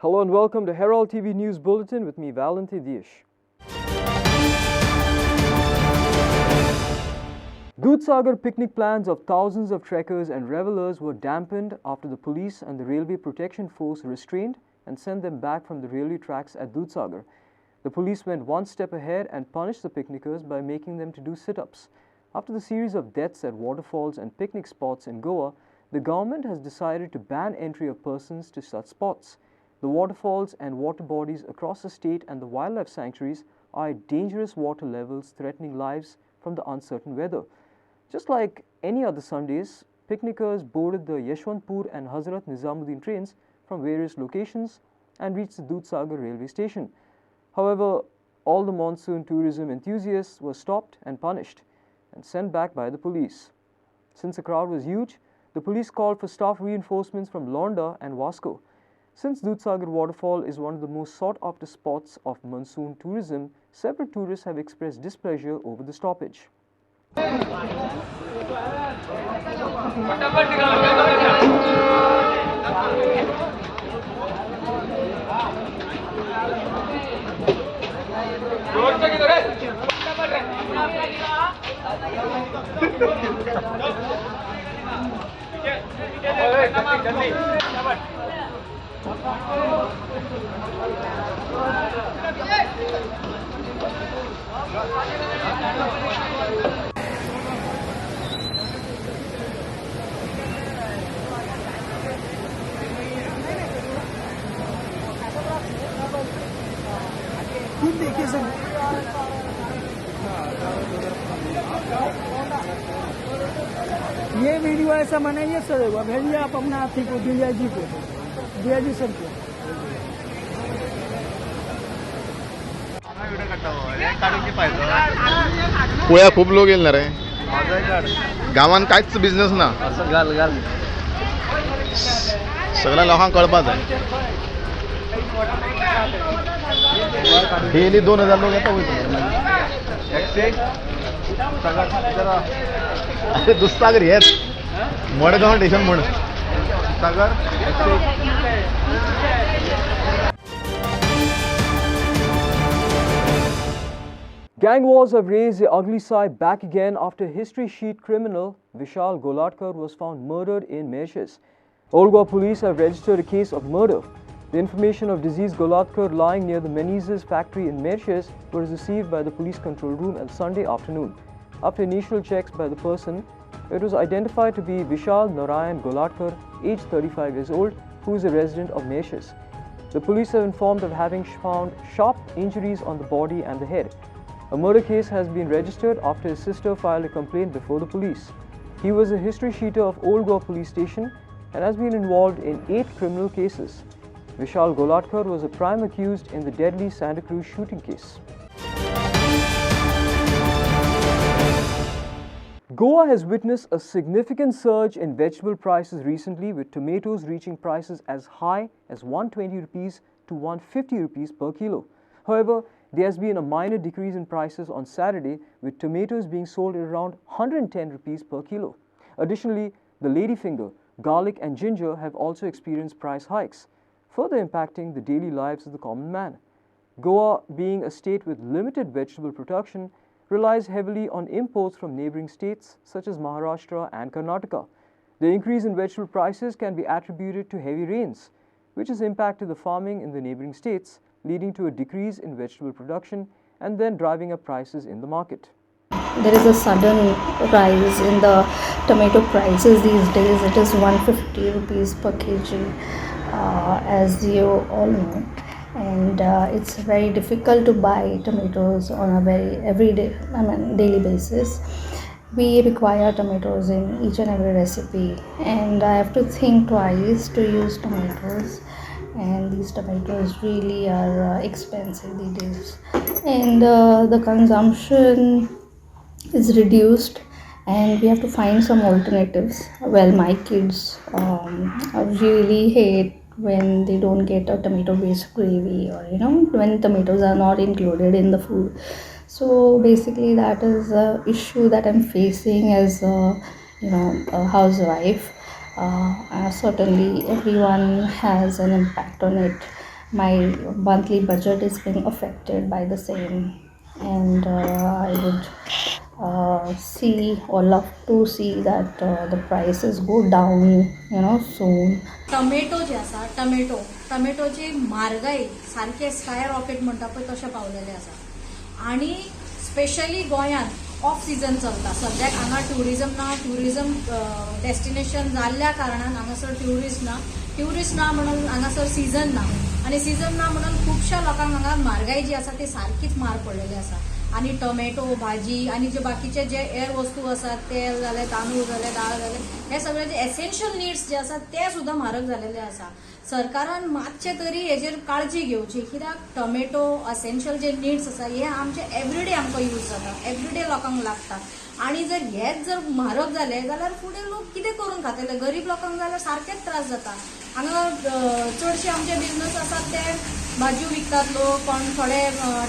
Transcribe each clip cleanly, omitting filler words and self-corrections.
Hello and welcome to Herald TV News Bulletin with me, Valenty Dish. Dudhsagar picnic plans of thousands of trekkers and revelers were dampened after the police and the Railway Protection Force restrained and sent them back from the railway tracks at Dudhsagar. The police went one step ahead and punished the picnickers by making them to do sit-ups. After the series of deaths at waterfalls and picnic spots in Goa, the government has decided to ban entry of persons to such spots. The waterfalls and water bodies across the state and the wildlife sanctuaries are at dangerous water levels, threatening lives from the uncertain weather. Just like any other Sundays, picnickers boarded the Yeshwantpur and Hazrat Nizamuddin trains from various locations and reached the Dudhsagar railway station. However, all the monsoon tourism enthusiasts were stopped and punished and sent back by the police. Since the crowd was huge, the police called for staff reinforcements from Londa and Vasco. Since Dudhsagar waterfall is one of the most sought-after spots of monsoon tourism, several tourists have expressed displeasure over the stoppage. ये video ऐसा बनाइए sir, भेजिए आप अपना हाथी को, दिया जी sir को. पुळ्या खूप लोक येणार आहे. गावान काहीच बिझनेस ना, सगळ्या लोकांक कळपाच आहे. डेली 2000 लोक येतात. अरे दुधसागर हेच मडगाव स्टेशन म्हणून सागर. Gang wars have raised the ugly side back again after history sheet criminal Vishal Goladkar was found murdered in Mauritius. Old Goa police have registered a case of murder. The information of deceased Goladkar lying near the Menezes factory in Mauritius was received by the police control room on Sunday afternoon. After initial checks by the person, it was identified to be Vishal Narayan Goladkar, aged 35 years old, who is a resident of Mauritius. The police have informed of having found sharp injuries on the body and the head. A murder case has been registered after his sister filed a complaint before the police. He was a history sheeter of Old Goa police station and has been involved in 8 criminal cases. Vishal Goladkar was a prime accused in the deadly Santa Cruz shooting case. Goa has witnessed a significant surge in vegetable prices recently, with tomatoes reaching prices as high as 120 rupees to 150 rupees per kilo. However, there has been a minor decrease in prices on Saturday, with tomatoes being sold at around 110 rupees per kilo. Additionally, the ladyfinger, garlic and ginger have also experienced price hikes, further impacting the daily lives of the common man. Goa, being a state with limited vegetable production, relies heavily on imports from neighboring states such as Maharashtra and Karnataka. The increase in vegetable prices can be attributed to heavy rains, which has impacted the farming in the neighboring states, leading to a decrease in vegetable production and then driving up prices in the market. There is a sudden rise in the tomato prices these days. It is 150 rupees per kg, as you all know. And it's very difficult to buy tomatoes on a daily basis. We require tomatoes in each and every recipe, and I have to think twice to use tomatoes. And these tomatoes really are expensive these days, and the consumption is reduced, and we have to find some alternatives. Well, my kids really hate when they don't get a tomato based gravy, or when tomatoes are not included in the food. So basically that is a issue that I'm facing as a housewife. Certainly everyone has an impact on it. my monthly budget is being affected by the same, and I would love to see that the prices go down, soon. Tomato जे आसा टमेटोची म्हारगाई सारखे sky rocket म्हणटा पळय तशें पावलेले आसा आनी specially गोंयांत ऑफ सिजन चलता सद्याक हांगा ट्युरिजम डेस्टिनेशन जाल्ल्या कारणान हांगासर ट्युरिस्ट ना म्हणून हांगासर सिजन ना आनी सिजन ना म्हणून खुबश्या लोकांक हांगा म्हारगाई जी आसा ती सारकीच मार पडलेली आसा आनी टोमॅटो भाजी आनी जे बाकीचे जे हेर वस्तू आसात तेल जाले तांदूळ जाले दाळ जाले हे सगळे जे एसेन्शियल नीड्स जे आसात ते सुद्दां म्हारग जालेले आसा सरकारान मातशे तरी हेजेर काळजी घेवची कित्याक टोमॅटो एसेन्शियल जे नीड्स आसा हे आमचे एवरीडे आमकां यूज जाता एवरीडे लोकांक लागता आनी जर हेच जर म्हारग जाले जाल्यार फुडें लोक कितें करून खातले गरीब लोकांक जाल्यार सारकेच त्रास जाता हांगा चडशे आमचे बिझनस आसात ते भाजयो विकतात लोक कोण थोडे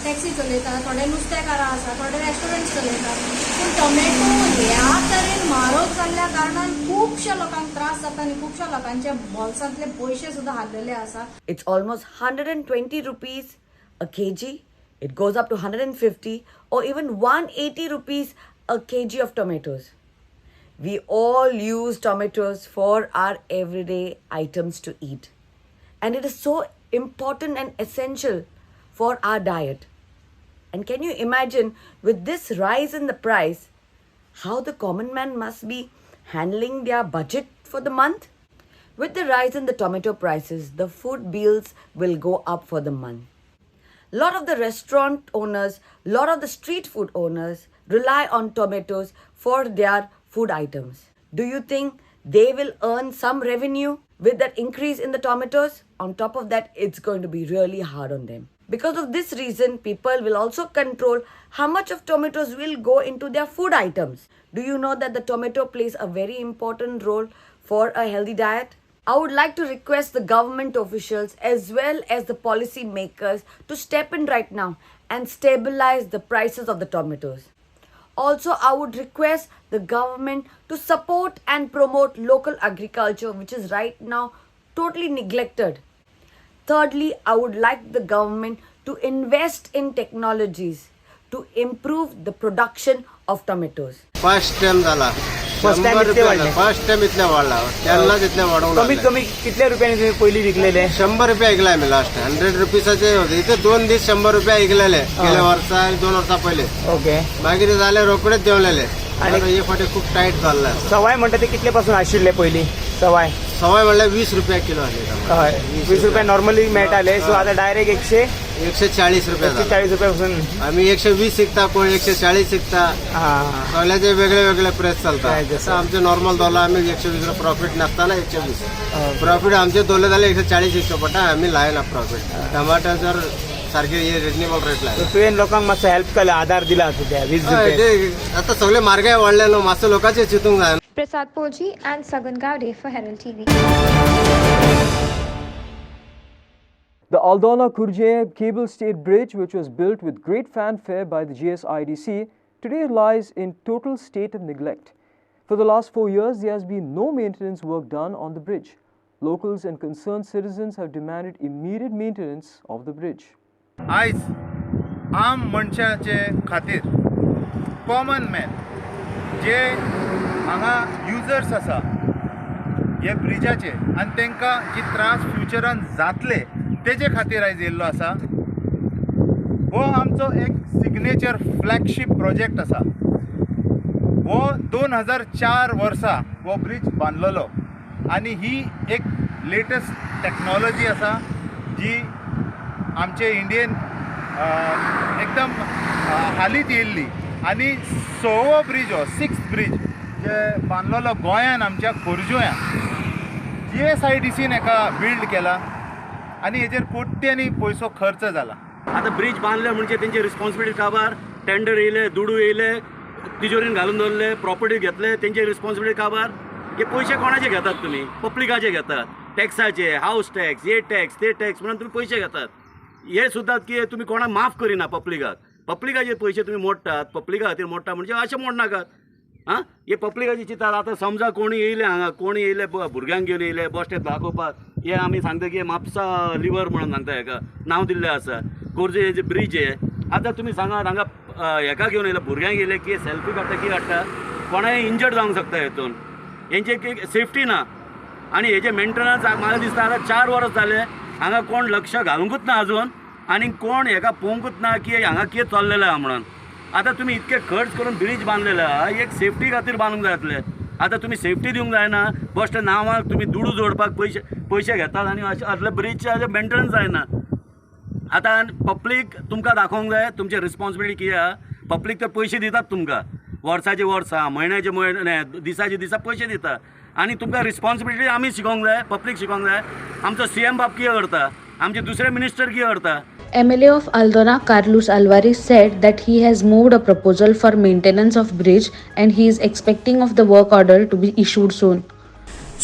टॅक्सी चलयतात थोडे नुस्तेकारां आसा थोडे रेस्टॉरंट चलयतात पूण टोमॅटो ह्या तरेन म्हारग जाल्ल्या कारणान खुबश्या लोकांक त्रास जाता आनी खुबश्या लोकांच्या बोल्सांतले पयशे सुद्दां हारलेले आसा. It's almost 120 rupees a kg. It goes up to 150 or even 180 rupees a kg of tomatoes. We all use tomatoes for our everyday items to eat. And it is so important and essential for our diet. And can you imagine with this rise in the price, how the common man must be handling their budget for the month? With the rise in the tomato prices, the food bills will go up for the month. Lot of the restaurant owners, lot of the street food owners rely on tomatoes for their food items. Do you think they will earn some revenue with that increase in the tomatoes? On top of that, it's going to be really hard on them. Because of this reason, people will also control how much of tomatoes will go into their food items. Do you know that the tomato plays a very important role for a healthy diet? I would like to request the government officials as well as the policy makers to step in right now and stabilize the prices of the tomatoes. Also, I would request the government to support and promote local agriculture, which is right now totally neglected. Thirdly, I would like the government to invest in technologies to improve the production of tomatoes. First time झाला First time इतके वाढले. First time इतल्या वाढला त्यांनाच इतल्या वाढवून कमीत कमी कितल्या रुपयाने तुम्ही पहिली विकलेले? 100 रुपये ऐकलाय मी लास्ट 100 रुपीसाचे होते इथे 2 दिवस 100 रुपये ऐकलेले गेल्या वर्षा 2 वर्षा पहिले ओके. बाकी ते झाले रोकडेच जेवलेले आणि हे फाटे खूप टाईट झाला सवाय म्हणतात ते कितल्यापासून आशिल्ले पहिली सवाय म्हणलं 20 रुपये किलो आले हय 20 रुपये नॉर्मली मेळटाले सो आता डायरेक्ट 140 रुपये 140 रुपयापासून आम्ही 120 शिकता कोण 140 शिकता सगळ्याचे वेगळे वेगळे प्रेस चालतात जसं आमचे नॉर्मल दोला आम्ही 120 प्रॉफिट नसताना 120 प्रॉफिट आमचे दोले झाले 140 इतकं पटा आम्ही लाय ना प्रॉफिट टमाटर जर सारखे हे रिजनेबल रेट लाय तुवें लोकांक मातसो हेल्प केला आधार दिला तुझ्या 20 रुपये आता सगळे मार्गाय वाढले मातसो लोकांचे चितूंक जाय. Prasad Polji and Sagan Gowde for Herald TV. The Aldona Kurje Cable Stayed Bridge, which was built with great fanfare by the GSIDC, today lies in total state of neglect. For the last 4 years, there has been no maintenance work done on the bridge. Locals and concerned citizens have demanded immediate maintenance of the bridge. आयज आम मनशाचे खातीर common man जे हांगा users आसा हे ब्रिजाचे आनी तांकां जे त्रास फ्युचरान जातले तेजे खातीर आयज येयल्लो आसा. हो आमचो एक सिग्नेचर फ्लॅगशीप प्रोजेक्ट आसा. हो 2004 वर्सा हो ब्रिज बांदलेलो आनी ही एक लेटस्ट टॅक्नॉलॉजी आसा जी आमचे इंडियेन एकदम हालींच येयल्ली आनी 6वो ब्रिज हो 6th ब्रिज जे बांदलेलो गोंयान आमच्या खोर्जुयां GSIDCन हेका बिल्ड केला आनी हेजेर कोट्यांनी पयसो खर्च जाला. आतां ब्रिज बांदले म्हणजे तेंचे रिस्पॉन्सिबिलिटी काबार टेंडर येयले दुडू येयले तिजोरीन घालून दवरले प्रॉपर्टी घेतले तेंचे रिस्पॉन्सिबिलिटी काबार हे पयशे कोणाचे घेतात तुमी पब्लिकाचे घेतात टॅक्साचे हाऊस टॅक्स हे टॅक्स ते टॅक्स म्हणून तुमी पयशे घेतात. हे सुद्दां की तुमी कोणाक माफ करिना पब्लिकाचे पयशे तुमी मोडटात पब्लिका खातीर मोडटा म्हणजे अशें मोडनाकात. हां हे पब्लिकाचे चिंतात आतां समजा कोणी येयले हांगा कोणी येयले भुरग्यांक घेवन येयले बस स्टँड दाखोवपाक हे आमी सांगता की म्हापसा लिवर म्हणून सांगता हेका नांव दिल्लें आसा. कोरजे हे जे ब्रीज आहे आतां तुमी सांगात हांगा हेका घेवन येयला भुरग्यांक येयले की सेल्फी काडटा की काडटा कोणाय इंजर्ड जावंक शकता हेतून. हेंचे सेफ्टी ना आनी हेजे मेंटेनन्स म्हाका दिसता आतां 4 वर्स जाले हांगा कोण लक्ष घालूंकूच ना अजून आनी कोण हेका पळोवंकूच ना की हांगा कितें चल्लेलें आहा म्हणून. आतां तुमी इतके खर्च करून ब्रीज बांदलेले आहा एक सेफ्टी खातीर बांदूंक जाय आसलें. आतां तुमी सेफ्टी दिवंक जायना बस्ट नांवाक तुमी दुडू जोडपाक पयशे घेतात आनी अशें असले ब्रीजचे मेंटेनन्स जायना. आतां पब्लीक तुमकां दाखोवंक जाय तुमचे रिस्पॉन्सिबिलिटी कितें आहा. पब्लीक तर पयशे दितात तुमकां वर्साचे वर्सां म्हयन्याचे म्हयने दिसाचे दिसा पयशे दिता आनी तुमकां रिस्पॉन्सिबिलिटी आमी शिकोवंक जाय पब्लीक शिकोवंक जाय. आमचो CM बाब कितें करता आमचे दुसरे मिनिस्टर कितें करता. MLA of Aldona, Carlos Alvarez, said that he has moved a proposal for maintenance of bridge and he is expecting of the work order to be issued soon.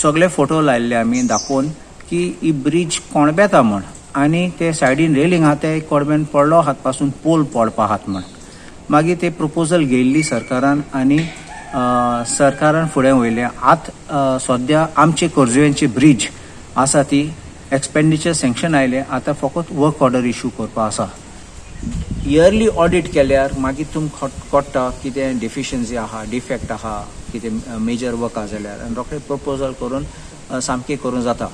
सगळे फोटो लायल्ले आमी दाखोवन की ही ब्रिज कोणबेता म्हण आनी ते सायडीन रेलिंग आहा ते कोणबेन पडलो हात पासून पोल पडपा हात म्हण. मागीर ते प्रपोजल घेयल्ली सरकारान आनी सरकारान फुडें वयले. आत सद्या आमचे कर्जुवेंची ब्रिज आसा ती एक्सपेंडिचर सँक्शन आयले आतां फकत वर्क ऑर्डर इश्यू करपा आसा. इयरली ऑडिट केल्यार मागीर तुमकां कळटा कितें डेफिशियन्सी आहा डिफेक्ट आहा कितें मेजर वर्क आहा जाल्यार आनी रोखडें प्रपोजल करून सामकें करूं जाता.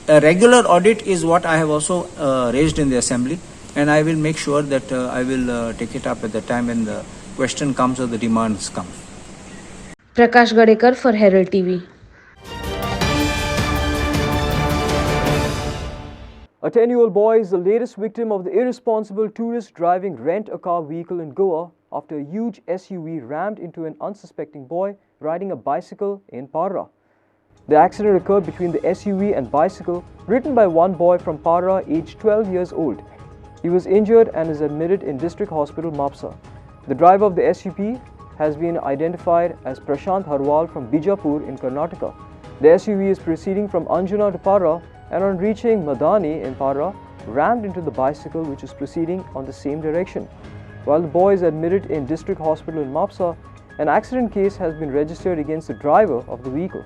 A regular audit is what I have also raised in the assembly and I will make sure that I will take it up at the time when the question comes or the demands come. Prakash Gadekar for Herald TV. A 10-year-old boy is the latest victim of the irresponsible tourist driving rent-a-car vehicle in Goa after a huge SUV rammed into an unsuspecting boy riding a bicycle in Parra. The accident occurred between the SUV and bicycle ridden by one boy from Parra aged 12 years old. He was injured and is admitted in District Hospital Mapsa. The driver of the SUV has been identified as Prashant Harwal from Bijapur in Karnataka. The SUV is proceeding from Anjuna to Parra and on reaching Madani in Parra, rammed into the bicycle which is proceeding on the same direction. While the boy is admitted in District Hospital in Mapsa, an accident case has been registered against the driver of the vehicle.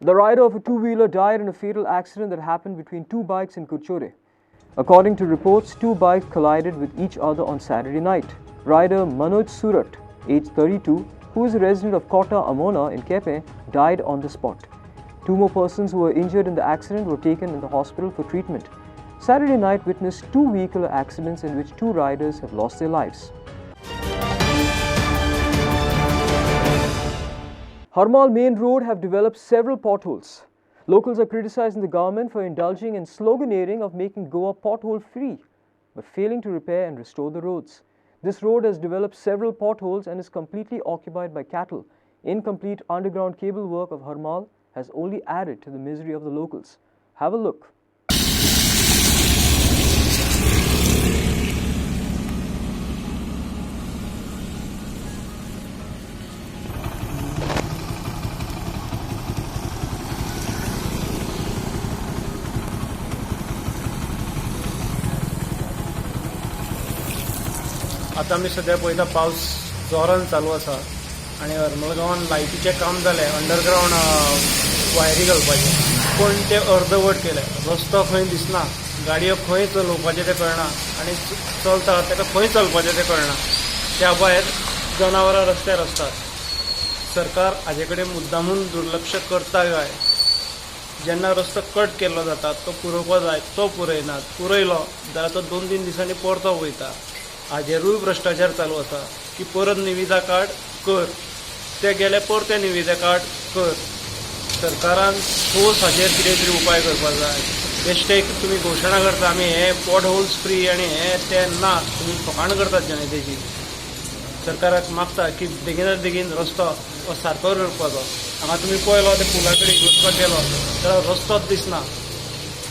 The rider of a two-wheeler died in a fatal accident that happened between two bikes in Kurchore. According to reports, two bikes collided with each other on Saturday night. Rider Manoj Surat, aged 32, who is a resident of Kota Amona in Kepe, died on the spot. Two more persons who were injured in the accident were taken in the hospital for treatment. Saturday night witnessed two vehicular accidents in which two riders have lost their lives. Herald Main Road have developed several potholes. Locals are criticizing the government for indulging in sloganeering of making Goa pothole-free, but failing to repair and restore the roads. This road has developed several potholes and is completely occupied by cattle. Incomplete underground cable work of Herald has only added to the misery of the locals. Have a look. आता आमी सध्या पळयता पावस जोरान चालू आसा आनी हरमळ गांवांत लायटीचें काम जालें अंडरग्रावंड वायरी घालपाचें पूण ते अर्दवट केले. रस्तो खंय दिसना, गाडयो खंय चलोवपाचें तें कळना आनी चलता ताका खंय चलपाचें तें कळना. त्या भायर जनावरां रस्त्यार आसतात. सरकार हाजे कडेन मुद्दामून दुर्लक्ष करता काय? जेन्ना रस्तो कट केल्लो जाता तो पुरोवपा जाय तो पुरयनात. पुरयलो जाल्यार तो 2-3 दिसांनी परतो वयता. हाजेरूय भ्रश्टाचार चालू आसा की परत निविदा काड कर, ते गेले परते निविदा काड कर. सरकारान ठोस हाजेर कितें तरी उपाय करपाक जाय. बेश्टे तुमी घोशणा करता आमी हे पॉट होल्स फ्री आनी हे ते ना, तुमी फकाण करतात जनतेची. सरकाराक मागता की बेगिनात बेगीन रस्तो सारको करपाचो. हांगा तुमी पळयलो ते पुला कडेन वचपाक गेलो जाल्यार रस्तोच दिसना.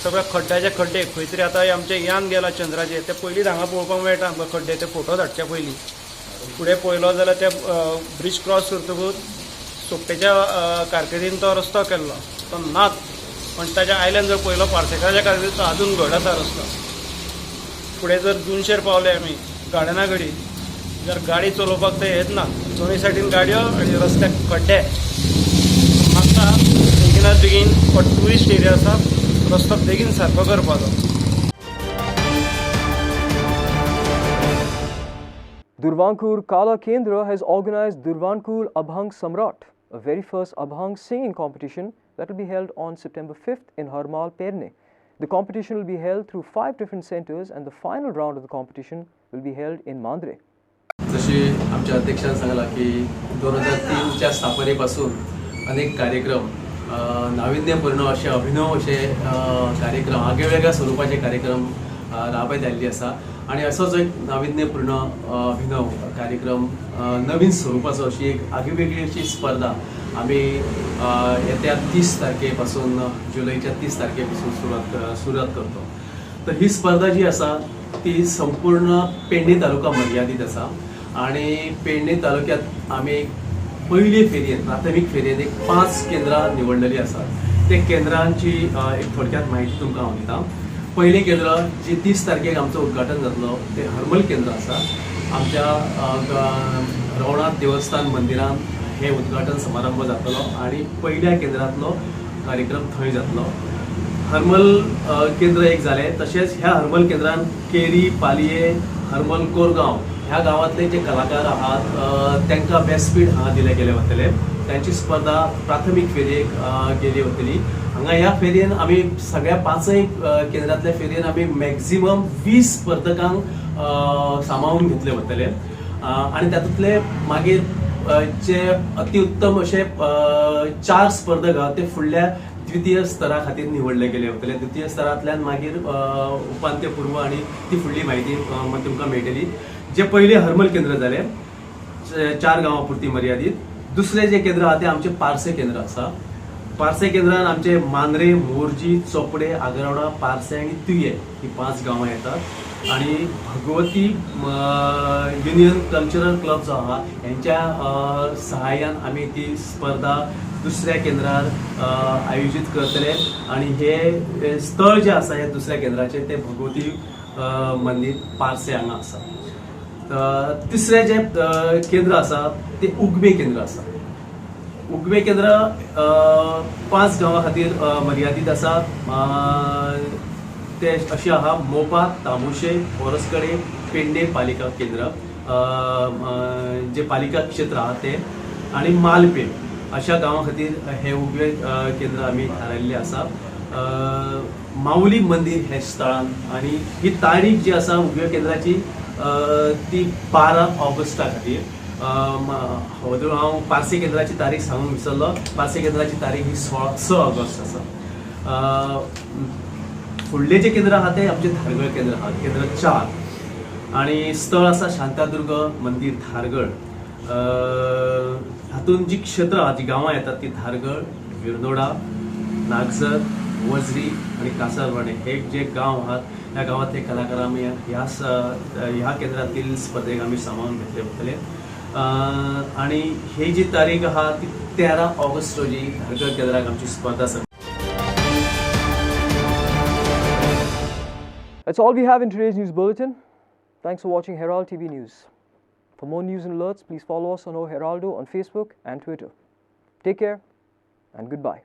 सगळे खड्ड्याचे खड्डे खंय तरी आतां आमचें यान गेलां चंद्राचेर ते पयलींच हांगा पळोवपाक मेळटा आमकां खड्डे ते फोटो धाडच्या पयलीं. फुडें पळयलो जाल्यार ते ब्रिज क्रॉस करतकूच सोपटेच्या कारकिर्दीन तो रस्तो केल्लो तो नाच पण ताच्या आयल्यान जर पळयलो पार्सेकाराच्या कारकिर्दीन तो आजून घड आसा रस्तो. फुडें जर जुनशेर पावले आमी गार्डना घडी जर गाडी चलोवपाक ते येत ना दोनूय सायडीन गाडयो आनी रस्त्याक खड्डे मागता बेगिनात बेगीन हो ट्युरिस्ट एरिया आसा रस्तो बेगीन सारको करपाचो. Durvankur Kala Kendra has organized Durvankur Abhang Samrat, a very first Abhang singing competition that will be held on September 5th in Harmal, Perne. The competition will be held through 5 different centers and the final round of the competition will be held in Mandre. जशी आमच्या अध्यक्षान सांगला की 2003च्या स्थापनेपासून अनेक कार्यक्रम नाविन्यपूर्ण असे अभिनव असे कार्यक्रम आगळेवेगळ्या स्वरूपाचे कार्यक्रम राबयत आयिल्ली आसा आणि असोच एक नाविन्यपूर्ण अभिनव कार्यक्रम नवीन स्वरूपाचो अशी एक आगळेवेगळी अशी स्पर्धा आम्ही येत्या 30 तारखेपासून जुलैच्या 30 तारखेपासून सुरुवात करतो. तर ही स्पर्धा जी आसा ती संपूर्ण पेडणे तालुका मर्यादित आसा आणि पेडणे तालुक्यात आम्ही पहिली फेरयेन प्राथमीक फेरयेन एक 5 केंद्रां निवडलेली आसात. ते केंद्रांची एक थोडक्यात माहिती तुमकां हांव दितां. पयलें केंद्र जी 30 तारखेक आमचो उद्घाटन जातलो ते हरमल केंद्र आसा. आमच्या रवणाथ देवस्थान मंदिरान हे उद्घाटन समारंभ जातलो आणि पहिल्या केंद्रांतलो कार्यक्रम थंय जातलो. हरमल केंद्र एक जालें. तशेंच ह्या हरमल केंद्रान केरी पालये हरमल कोरगांव ह्या गांवांतले जे कलाकार आहात तांकां व्यासपीठ हांगा दिले गेले वतले. त्यांची स्पर्धा प्राथमीक फेरयेक गेली वतली. हांगा ह्या फेरयेन आमी सगळ्या 5 केंद्रांतल्या फेरयेन आमी मॅक्झिमम 20 स्पर्धकांक सांबाळून घेतले वतले आणि तातूंतले मागीर जे अतिउत्तम असे 4 स्पर्धक आहात ते फुडल्या द्वितीय स्तरा खातीर निवडले गेले वतले. द्वितीय स्तरांतल्यान मागीर उपांत्यपूर्व आणि ती फुडली माहिती तुमकां मेळटली. जे पहिले हरमल केंद्र जाले 4 गांवां पुरती मर्यादित. दुसरे जे केंद्र आहा ते आमचे पार्से केंद्र आसा. पार्से केंद्रान आमचे मांद्रे मोर्जी चोपडे आगरवाडा पार्से आणि तुये ही 5 गांवां येतात आणि भगवती युनियन कल्चरल क्लब जो आहा यांच्या सहाय्यान आमी ती स्पर्धा दुसऱ्या केंद्रार आयोजित करतले आणि हे स्थळ जे आसा हे दुसऱ्या केंद्राचे ते भगवती मंदिर पार्से हांगा आसा. तिसरे जे केंद्र आसा ते उगवे केंद्र आसा. उगवे केंद्र 5 गांवां खातीर मर्यादित आसा. ते अशी आहा मोपा तामुशे पोरसकडे पेडणे पालिका केंद्र जे पालिका क्षेत्र आहा ते आणि मालपेट अशा गांवां खातीर हे उगवे केंद्र आमी थारायल्ले आसा. माऊली मंदिर हे स्थळान आणि ही तारीख जी आसा उगवे केंद्राची ती 12 ऑगस्टा खातीर. हांव पार्से केंद्राची तारीख सांगूंक विसरलो. पार्से केंद्राची तारीख ही 6 ऑगस्ट आसा. फुडले जे केंद्र आहा ते आमचे धारगळ केंद्र आहा केंद्र 4 आणि स्थळ आसा शांतादुर्ग मंदिर धारगळ. हातून जी क्षेत्र आहा जी गांवां येतात ती धारगळ विर्नोडा नागझर वजरी आणि कासारवाडे हे जे गांव आहात ह्या गांवांतले कलाकार आमी ह्या केंद्रातील स्पर्धेक आमी सांबाळून घेतले वतले. आणि ही जी तारीख आहा ती 13 ऑगस्ट रोजी धारगळ केंद्राक आमची स्पर्धा आसा. That's all we have in today's news bulletin. Thanks for watching Herald TV News. For more news and alerts, please follow us on Heraldo on Facebook and Twitter. Take care and goodbye.